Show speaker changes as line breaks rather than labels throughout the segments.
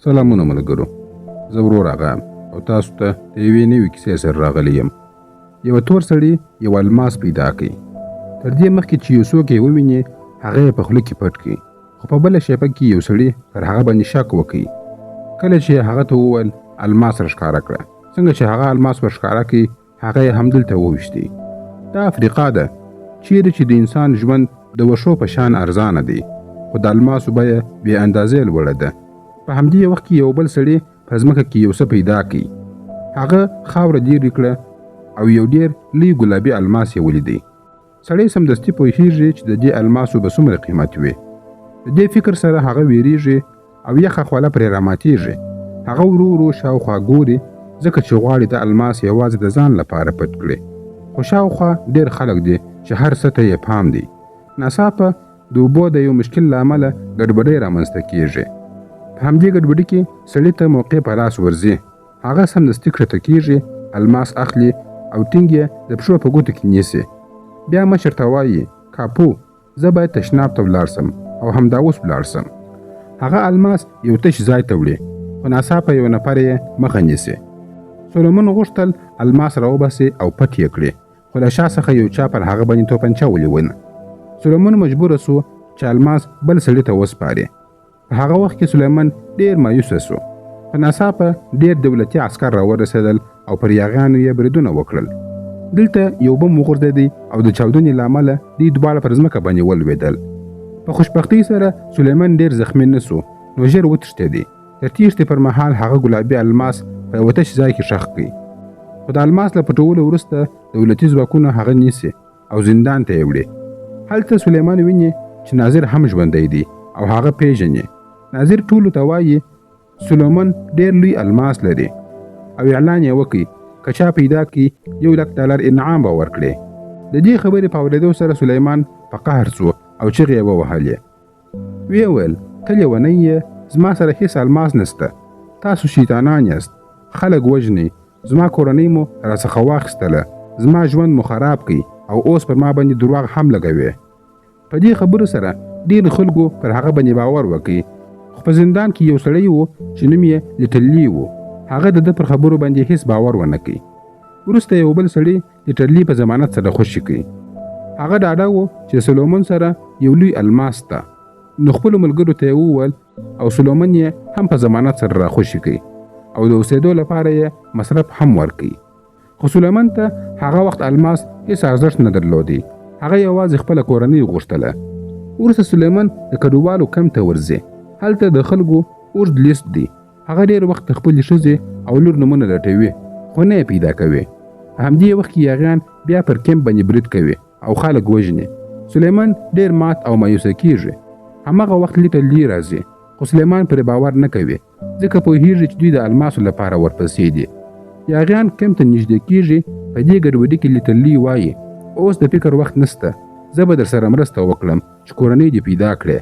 سلامونه ملګرو، زه ورور آغا او تاسو ته د یوې نوې کیسې سره راغلی یم. یوه تور سړي یو الماس پیدا کړ. تر دې مخکې چې یو څوک یې وویني هغه یې په خوله کې پټ کړي، خو په بله شیبه کې یو سړي پر هغه باندې شک وکړي. کله چې هغه ته وویل الماس راښکاره کړه. څنګه چې هغه الماس ورښکاره کړي هغه یې همدلته وویشتي. دا افریقا ده چیرې چې د انسان ژوند د وښو په شان ارزانه دی، خو د الماسو بیه بې اندازې لوړه ده. په همدې وخت کې یو بل سړی په ځمکه کې یو څه پیدا کړي. هغه خاوره دیرې کړه او یو ډېر لوی ګلابي الماس یې ولیدی. سړی سمدستي پوهېږي چې د دې الماسو به څومره قیمت وي. د دې فکر سره هغه ویریږي او یخه خوله پرې راماتېږي. هغه ورو ورو شاوخوا ګوري، ځکه چې غواړي د الماس یوازې د ځان لپاره پټ کړي. خو شاوخوا ډېر خلک دي چې هر څه ته یې پام دی. ناڅاپه د اوبو د یو مشکل له امله ګډوډۍ رامنځته کېږي. په همدې ګډوډۍ کې سړي ته موقع په لاس ورځي. هغه سمدستي کښته کېږي، الماس اخلي او ټینګ یې د پښو په ګوتو کې نیسي. بیا مشر ته وایي کاپو، زه باید تشناب ته ولاړ سم او همدا اوس ولاړ سم. هغه الماس یو تش ځای ته وړي، خو ناڅاپه یو نفر یې مخه نیسي. سولومون غوښتل الماس راوباسي او پټ یې کړي، خو له شا څخه یو چا پر هغه باندې توپنچه ونیونه. سولومون مجبوره سو چې الماس بل سړي ته وسپاري. په هغه وخت کې سلیمان ډېر مایوسه سو. په ناڅاپه ډېر دولتي عسکر راورسېدل او پر یاغیانو یې بریدونه وکړل. دلته یو بم وغورځېدی او د چاودنې له امله دوی دواړه پر ځمکه باندې ولوېدل. په خوشبختۍ سره سلیمان ډېر زخمي نه سو، نو ژر وتښتېدی. د تیښتې پر مهال هغه ګلابي الماس په یوه تش ځای کې ښخ کړي. خو د الماس له پټولو وروسته دولتي ځواکونه هغه نیسي او زندان ته یې وړي. هلته سلیمان ویني چې ناظر هم ژوندی دی او هغه پیژني. ناظر ټولو ته وایي سلیمان ډېر لوی الماس لري او اعلان یې وکړي که چا پیدا کړي $1,00,000 انعام به ورکړي. د دې خبرې په اورېدو سره سلیمان په قهر سو او چغې یې ووهلې. ویې ویل ته لیونی یې، زما سره هېڅ الماس نسته، تاسو شیطانان یاست، خلک وژنئ، زما کورنۍ مو راڅخه واخیستله، زما ژوند مو خراب کړي او اوس پر ما باندې دروغ هم لګوي. په دې خبرو سره ډېر خلکو پر هغه باندې باور وکړي. خو په زندان کې یو سړی و چې نوم یې لیټرلي و. هغه د ده پر خبرو باندې هیڅ باور ونه کړي. وروسته یو بل سړی لیټرلي په ضمانت سره خوشي کړي. هغه ډاډه و چې سلیمان سره یو لوی الماس ته، نو خپلو ملګرو ته یې وویل او سلیمان یې هم په ضمانت سره راخوشي کړي او د اوسېدو لپاره یې مصرف هم ورکړي. خو سلیمان ته هغه وخت الماس هیڅ ارزښت نه درلودی. هغه یوازې خپله کورنۍ غوښتله. وروسته سلیمان د کډوالو کمپ ته ورځي. هلته د خلکو اوږد لیست دی. هغه ډېر وخت خپلې ښځې او لور نومونه لټوي، خو نه یې پیدا کوي. په همدې وخت کې یاغیان بیا پر کمپ باندې برید کوي او خلک وژني. سلیمان ډېر مات او مایوسه کېږي. هماغه وخت لیټرلي راځي، خو سلیمان پرې باور نه کوي، ځکه پوهېږي چې دوی د الماسو لپاره ورپسې دي. یاغیان کمپ ته نږدې کېږي. په دې ګډوډۍ کې لیټرلي وایي اوس د فکر وخت نسته، زه به در سره مرسته وکړم چې کورنۍ دې پیدا کړې.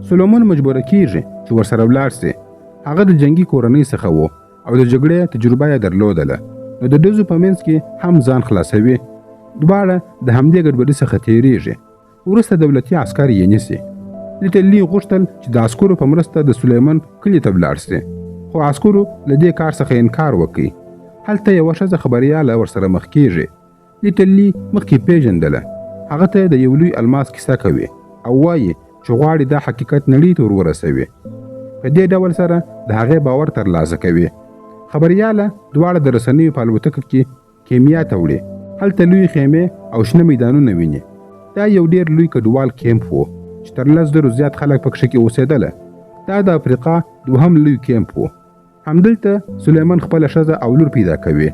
سلیمان مجبوره کېږي چې ورسره ولاړ سي. هغه د جنگي کورنۍ څخه و او د جګړې تجربه یې درلودله، نو د ډزو په منځ کې هم ځان خلاصوي. دواړه د همدې ګډوډۍ څخه تېرېږي. وروسته دولتي عسکر یې نیسي. لیټرلي غوښتل چې د عسکرو په مرسته د سلیمان کلي ته ولاړ سي، خو عسکرو له دې کار څخه انکار وکړي. هلته یوه ښځه خبریاله ورسره مخ کېږي. لیټرلي مخکې پیژندله. هغه ته د یو لوی الماس کیسه کوي او وایي چې غواړي دا حقیقت نړۍ ته ورورسوي. په دې ډول سره د هغې باور ترلاسه کوي. خبریاله دواړه د رسنیو په الوتکه کې کیمیا ته وړي. هلته لوی خیمې او شنه میدانونه ویني. دا یو ډېر لوی کډوال کیمپ و چې تر 10,000 زیات خلک پکښې کې اوسېدله. دا د افریقا دوهم لوی کیمپ و. همدلته سلیمان خپله ښځه او لور پیدا کوي.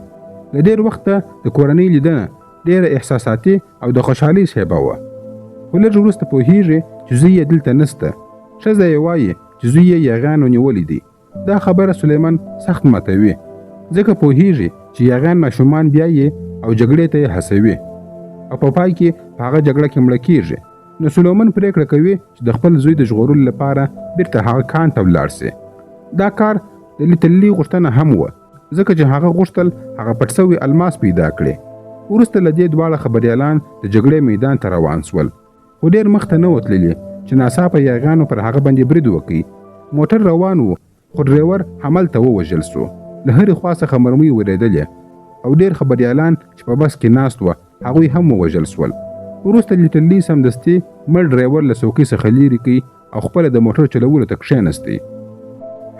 له ډېر وخته د کورنۍ لیدنه ډېره احساساتي او د خوشحالۍ شیبه وه. خو لږ وروسته پوهېږي چې زوی یې دلته نسته. ښځه یې وایي چې زوی یې یاغیانو نیولی دی. دا خبره سلیمان سخت ماتوي، ځکه پوهېږي چې یاغیان ماشومان بیایي او جګړې ته یې هڅوي او په پای کې په هغه جګړه کې مړه کېږي. نو سلیمان پرېکړه کوي چې د خپل زوی د ژغورلو لپاره بیرته هغه کان ته ولاړ سي. دا کار د لیټرلي غوښتنه هم وه، ځکه چې هغه غوښتل هغه پټ سوی الماس پیدا کړي. وروسته له دې دواړه خبریالان د جګړې میدان ته روان سول، خو ډېر مخته نه وتللي چې ناڅاپه یاغیانو پر هغه باندې برید وکړي. موټر روان و، خو ډریور همالته ووژل سو. له هرې خوا څخه مرمۍ ورېدلې او ډېر خبریالان چې په بس کې ناست وه هغوی هم ووژل سول. وروسته لیټل سمدستي مړ ډریور له څوکۍ څخه لیرې کړي او خپله د موټر چلولو ته کښېنستی.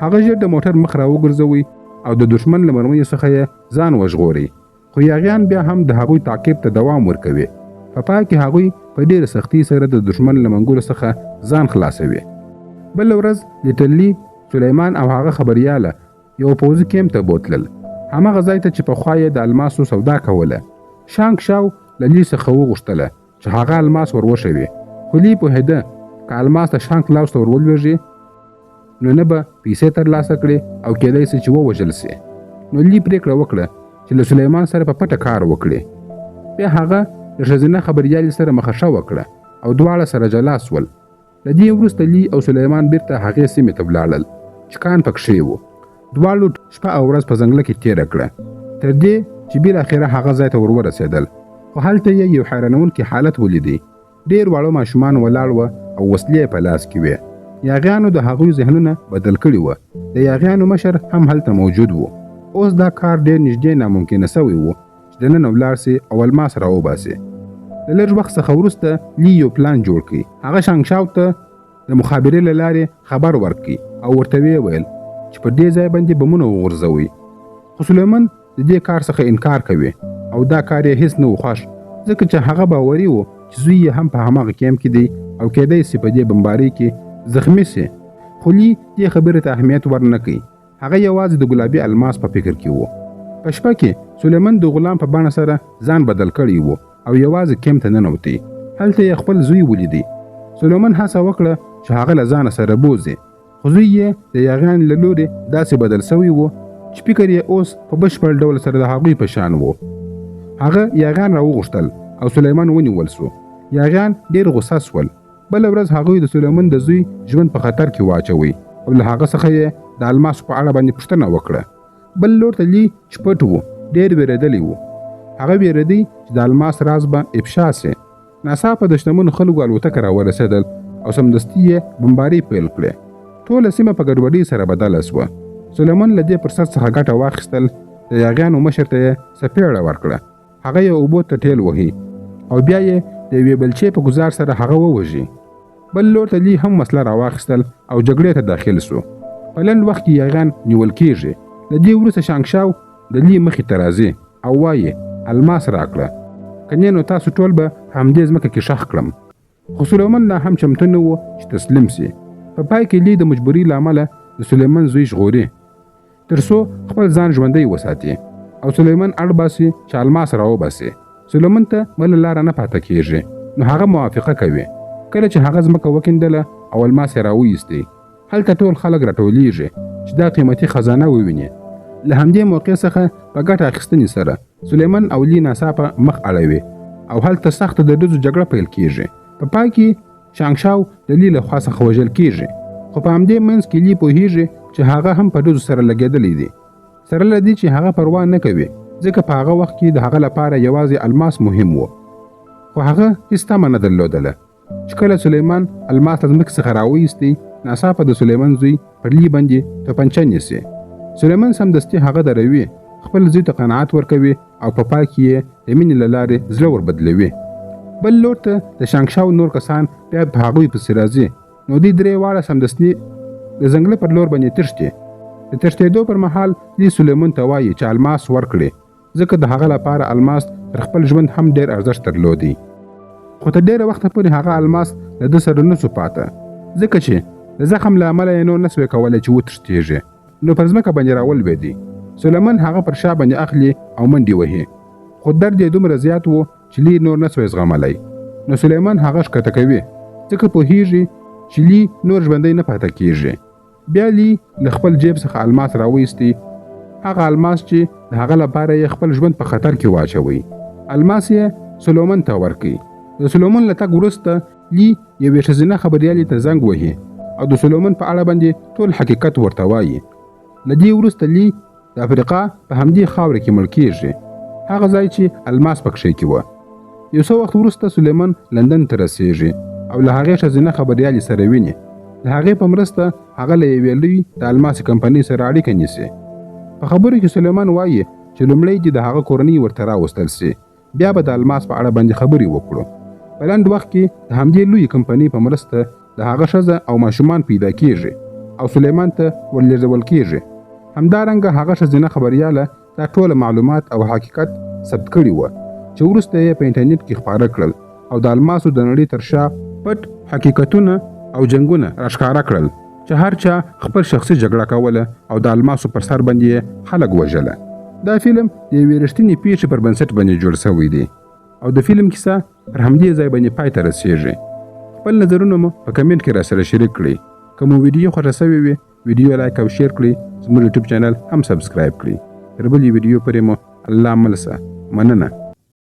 هغه ژر د موټر مخ را وګرځوي او د دښمن له مرمیو څخه یې ځان وژغوري، خو یاغیان بیا هم د هغوی تعقیب ته دوام ورکوي. په پای کې هغوی په ډېره سختۍ سره د دښمن له منګولو څخه ځان خلاصوي. بله ورځ لیټل سلیمان او هغه خبریاله یو پوځي کیمپ ته بوتلل، هماغه ځای ته چې پخوا یې د الماسو سودا کوله. شانګ شاو له لی څخه وغوښتله چې هغه الماس ور وښوي، خو لی پوهېده که الماس د شانګ لاس ته ور ولوېږي نو نه به پیسې ترلاسه کړي او کېدای سي چې ووژل سي. نو لی پرېکړه وکړه چې له سلیمان سره په پټه کار وکړي. بیا هغه د ښځینه خبریالې سره مخه وکړه او دواړه سره جلا سول. له دې وروسته لی او سلیمان بیرته هغې سیمې ته ولاړل چې کان پکښې و. دواړو شپه او ورځ په ځنګله کې تېره کړه تر دې چې بالاخره هغه ځای ته ورورسېدل. خو هلته یې یو حیرانونکی حالت ولیدی. ډېر واړه ماشومان ولاړ وه او وسلې په لاس کې وې. یاغیانو د هغوی ذهنونه بدل کړي وه. د یاغیانو مشر هم هلته موجود و. اوس دا کار ډېر نږدې ناممکنه سوی و چې دننه ولاړ سي او الماس راوباسي. د لږ وخت څخه وروسته لی یو پلان جوړ کړي. هغه شانګ شاو ته د مخابرې له لارې خبر ورکړي او ورته ویې ویل چې په دې ځای باندې بمونه وغورځوي. خو سلیمان د دې کار څخه انکار کوي او دا کار یې هیڅ نه و خوښ، ځکه چې هغه باوري و چې زوی یې هم په هماغه کیمپ کې دی او کېدای سي په دې بمبارۍ کې زخمی سي. خو لی دې خبرې ته اهمیت ورنه کوي. هغه یوازې د ګلابي الماس په فکر کې و. په شپه کې سلیمان د غلام په بڼه سره ځان بدل کړی و او یوازې کیمپ ته ننوتی. هلته یې خپل زوی ولیدی. سلیمان هڅه وکړه چې هغه له ځانه سره بوځي، خو زوی یې د یاغیانو له لورې داسې بدل سوی و چې فکر یې اوس په بشپړ ډول سره د هغوی په شان و. هغه یاغیان راوغوښتل او سلیمان ونیول سو. یاغیان ډېر غوسه سول. بله ورځ هغوی د سلیمان د زوی ژوند په خطر کې واچوي او له هغه څخه یې د الماسو په اړه باندې پوښتنه وکړه. بل لور ته لی چې پټ و ډېر وېرېدلی و. هغه وېرېدی چې د الماس راز به افشا سي. ناڅاپه د شتمنو خلکو الوتکه راورسېدل او سمدستي یې بمبارۍ پیل کړې. ټوله سیمه په ګډوډۍ سره بدله سوه. سلیمان له دې فرصت څخه ګټه واخیستل. د یاغیانو مشر ته یې څپېړه ورکړه. هغه یې اوبو ته ټېل وهي او بیا یې د یوې بلچې په ګزار سره هغه ووژي. بل لور ته لی هم مسله راواخیستل او جګړې ته داخل سو. په لنډ وخت کې یاغیان نیول کېږي. له دې وروسته شانګ شاو د لی مخې ته راځي او وایي الماس راکړه، کنې نو تاسو ټول به په همدې ځمکه کې ښخ کړم. خو سلیمان لا هم چمتو نه و چې تسلیم سي. په پای کې لی د مجبورۍ له امله د سلیمان زوی ژغوري تر څو خپل ځان ژوندی وساتي او سلیمان اړ باسي چې الماس راوباسي. سلیمان ته بله لاره نه پاته کېږي نو هغه موافقه کوي. کله چې هغه ځمکه وکیندله او الماس یې راویستی، هلته ټول خلک راټولیږي چې دا قیمتي خزانه وویني. له همدې موقع څخه په ګټه اخیستنې سره سلیمان او لی ناڅاپه مخ اړوي او هلته سخته د ډزو جګړه پیل کېږي. په پای کې شانګ شاو د لی له خوا څخه وژل کېږي، خو په همدې منځ کې لی پوهېږي چې هغه هم په ډزو سره لګېدلی دی. سره له دې چې هغه پروا نه کوي ځکه په هغه وخت کې د هغه لپاره یوازې الماس مهم و. خو هغه هېڅ تمه نه درلودله چې کله سلیمان الماس له ځمکې څخه راویستی، ناڅاپه د سلیمان زوی پر لی باندې توپنچه نیسي. سلیمان سمدستي هغه دروي، خپل زوی ته قناعت ورکوي او په پای کې یې د مینې له لارې زړه وربدلوي. بل لور ته د شانګ شاو نور کسان بیا په هغوی پسې راځي. نو دوی درې واړه سمدستي د ځنګله پر لور باندې تښتي. د تښتېدو پر مهال لی سلیمان ته وایي چې الماس ورکړي، ځکه د هغه لپاره الماس تر خپل ژوند هم ډېر ارزښت درلودی. خو تر ډېره وخته پورې هغه الماس له ده سره نه سو پاته، ځکه چې د زخم له امله یې نور نه سوی کولی چې وتښتېږي. نو پر ځمکه باندې راولوېدی. سلیمان هغه پر شا باندې اخلي او منډې وهي، خو درد یې دومره زیات و چې لی نور نه سوی زغملی. نو سلیمان هغه ښکته کوي ځکه پوهېږي چې لی نور ژوندی نه پاته کېږي. بیا لی له خپل جیب څخه الماس راویستی، هغه الماس چې د هغه لپاره یې خپل ژوند په خطر کې واچوي. الماس یې سلیمان ته ورکړي. د سلیمان له تګ وروسته لی یوې ښځینه خبریالې ته زنګ وهي او د سلیمان په اړه باندې ټول حقیقت ورته وایي. له دې وروسته لی د افریقا په همدې خاوره کې مړ کېږي، هغه ځای چې الماس پکښې کې وه. یو څه وخت وروسته سلیمان لندن ته رسېږي او له هغې ښځینه خبریالې سره ویني. د هغې په مرسته هغه له یوې لوی د الماس کمپنۍ سره اړیکه نیسي. په خبرو کې سلیمان وایي چې لومړی دې د هغه کورنۍ ورته راوستل سي، بیا به د الماس په اړه باندې خبرې وکړو. په لنډ وخت کې د همدې لوی کمپنۍ په مرسته د هغه ښځه او ماشومان پیدا کیږي او سلیمان ته ورلېږدول کیږي. همدارنګه هغه ښځینه خبریاله دا ټول معلومات او حقیقت ثبت کړي وو چې وروسته یې په انټرنیټ کې خپاره کړل او د الماسو د نړۍ تر شا پټ حقیقتونه او جنگونه راښکاره کړل چې هر چا خپل شخصي جګړه کوله او د الماسو پر سر باندې خلک وژله. دا فلم د یوې رښتینې پیښې پر بنسټ باندې جوړ شوی دی او د فلم کیسه پر همدې ځای باندې پای ته رسیږي. خپل نظرونه مو په کمنټ کې راسره شریک کړئ. که مو ویډیو خوښه شوې وي ویډیو لایک او شیر کړئ. زموږ یوټیوب چینل هم سبسکرایب کړئ. تر بلې ویډیو پورې مو الله مل شه. مننه.